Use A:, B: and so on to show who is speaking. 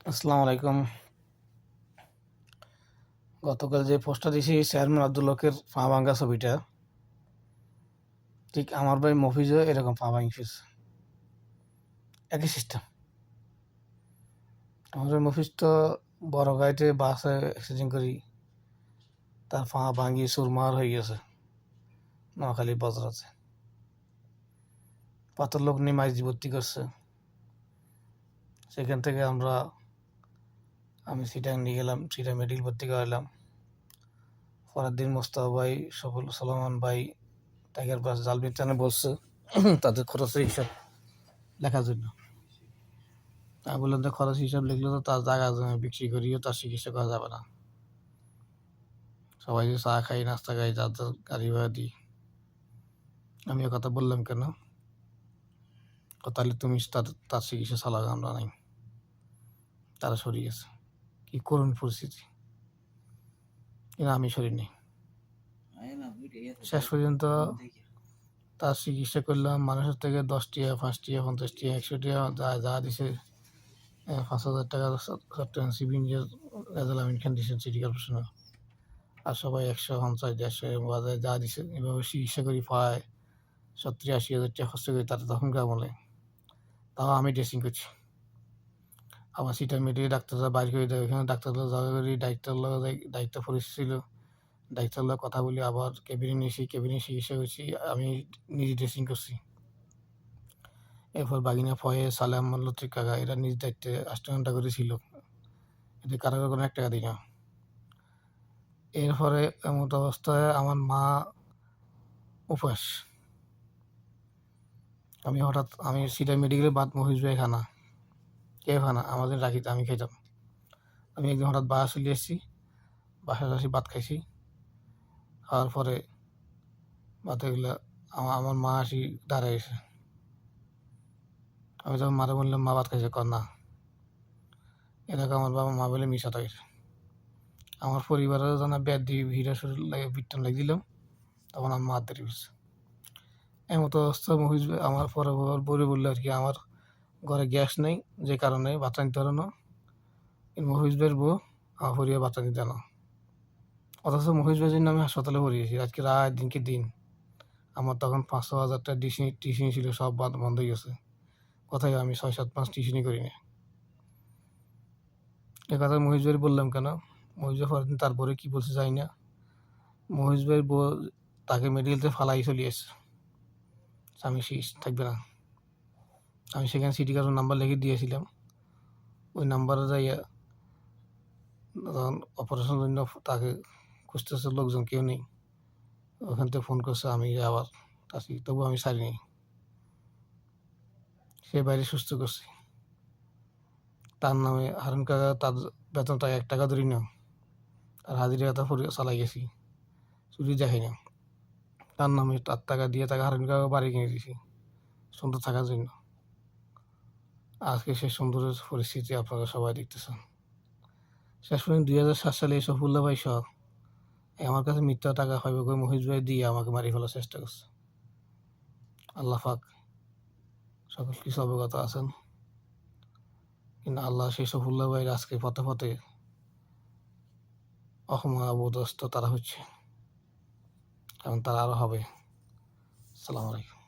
A: আসসালামু আলাইকুম। গতকাল যে পোস্টটা দিয়েছি চেয়ারম্যান আব্দুল হকের পা ভাঙ্গা ছবিটা, ঠিক আমার ভাই মফিজও এরকম পা ভাঙি ফেলছে। একই সিস্টেম। আমার ভাই মফিজ তো বড় গাড়িতে বাসে অ্যাক্সিডেন্ট করি তার পা ভাঙি চুরমার হয়ে গেছে নোয়াখালী বজরাতে। পাথর লোক নিয়ে মাইজি ভর্তি করছে। সেখান থেকে আমি সিটাং নিয়ে গেলাম, সিটাং মেডিকেল ভর্তি করালাম। পরের দিন মোস্তফা ভাই, সফল সলমান ভাই টাইগার বাস জালবির চানে বলছে তাদের খরচের হিসাব লেখার জন্য। আমি বললাম যে খরচ হিসাব লিখলে তো তার জায়গা জমি বিক্রি করিও তার চিকিৎসা করা যাবে না। সবাই যে চা খাই, নাস্তা খাই, যার যার গাড়ি ভাড়া দিই। আমি কথা বললাম কেন, তাহলে তুমি তার চিকিৎসা চালাবে, আমরা নাই। তারা সরিয়ে গেছে। কি করুন পরিস্থিতি, কিন্তু আমি সরিনি। শেষ পর্যন্ত তার চিকিৎসা করলাম। মানুষের থেকে 10 টাকা, 5 টাকা, 50 টাকা, 100 টাকা যা দিছে। 5,000 টাকা চট্টগ্রাম সিভিল রেজাল আমিন খান দিয়েছেন সিটি কর্পোরেশনে। আর সবাই 150, 150 বাজারে যা দিছে। এভাবে চিকিৎসা করি প্রায় 70-80 হাজার টাকা খরচ করি তারা তখনকার আমলে। তাও আমি ড্রেসিং করছি। আমার সিটা মেডিকেল ডাক্তাররা বাইর করে দেয়, ওইখানে ডাক্তাররা জায়গা করি, দায়িত্ব পরিস্থিতি ছিল। ডাক্তাররা কথা বলি, আবার কেবিনে নিয়েছি, কেবিনে চিকিৎসা করছি, আমি নিজে ড্রেসিং করছি। এরপর বাগিনা ফয়ে সালাম লতিফ কাকা এরা নিজ দায়িত্বে 8 ঘন্টা করে ছিল। এতে কারো কোনো 1 টাকা দিই না। এরপরে এমত অবস্থায় আমার মা উপাস। আমি সিটা মেডিকেলে বাদ মহিষ ভাই খানা কেউ খানা আমাদের রাখিতে আমি খাইতাম। আমি একদিন হঠাৎ বাসা চলে এসেছি, বাসায় আসি ভাত খাইছি। খাওয়ার পরে ভাতে গেলে আমার মা আসি দাঁড়াইছে। আমি তখন মারে বললাম, মা ভাত খাইছে? কর না। এরকম আমার বাবা মা বলে মিশা থাকে। আমার পরিবারের জন্য ব্যাট দিয়ে ভিড়া শুরু লাগে, বিটন লাগিয়ে দিলাম, তখন আমার মা দেরি হচ্ছে। এমতো অবস্থা মহিষ আমার পরে বলে বললো আর কি, আমার ঘরে গ্যাস নেই, যে কারণে বাচ্চা নিতে পারো না। মহিষ ভাইয়ের বউ আমার পরিবার বাচ্চা নিতে না। অথচ মহিষ ভাইয়ের জন্য আমি হাসপাতালে পড়িয়েছি আজকে রাত দিনকে দিন। আমার তখন 500,000 টাকা টিউশনি ছিল, সব বন্ধ হয়ে গেছে। কোথায় আমি 6-7 মাস টিউশনি করি না। এ কথা মহিষ ভাই বললাম কেন, মহিষ ভাই পরের দিন তারপরে কি বলছে যাই না। মহিষ ভাইয়ের বউ তাকে মেডিকেলতে ফালাই চলে এসছে, আমি থাকবে না। আমি সেখানে সিটি কার্ডের নাম্বার লিখে দিয়েছিলাম। ওই নাম্বারে যাইয়া তখন অপারেশনের জন্য তাকে খুঁজতেছে, লোকজন কেউ নেই। ওখান থেকে ফোন করছে, আমি আবার আসি, তবু আমি ছাড়িনি। সে বাইরে সুস্থ করছি। তার নামে হারুন কাকা, তার বেতন তাকে 1 টাকা ধরি না, তার হাজিরা কথা চালাই গেছি, চুরি দেখাই না। তার নামে 8 টাকা দিয়ে তাকে হারুন কাকা বাড়ি কিনে দিয়েছি সুন্দর থাকার জন্য। আজকে সে সুন্দরের পরিস্থিতি আপনারা সবাই দেখতেছেন। শেষ পর্যন্ত 2007 সালে এই সফুল্লা ভাই সহ আমার কাছে মিথ্যা টাকা পাইবে করে মহিষ ভাই দিয়ে আমাকে মারি ফেলার চেষ্টা করছে। আল্লাহ পাক সকল কিছু অবগত আছেন, কিন্তু আল্লাহ সেই সফুল্লা ভাইয়ের আজকে পথে পথে অবদস্ত তারা হচ্ছে, এবং তারা আরও হবে। আসসালামু আলাইকুম।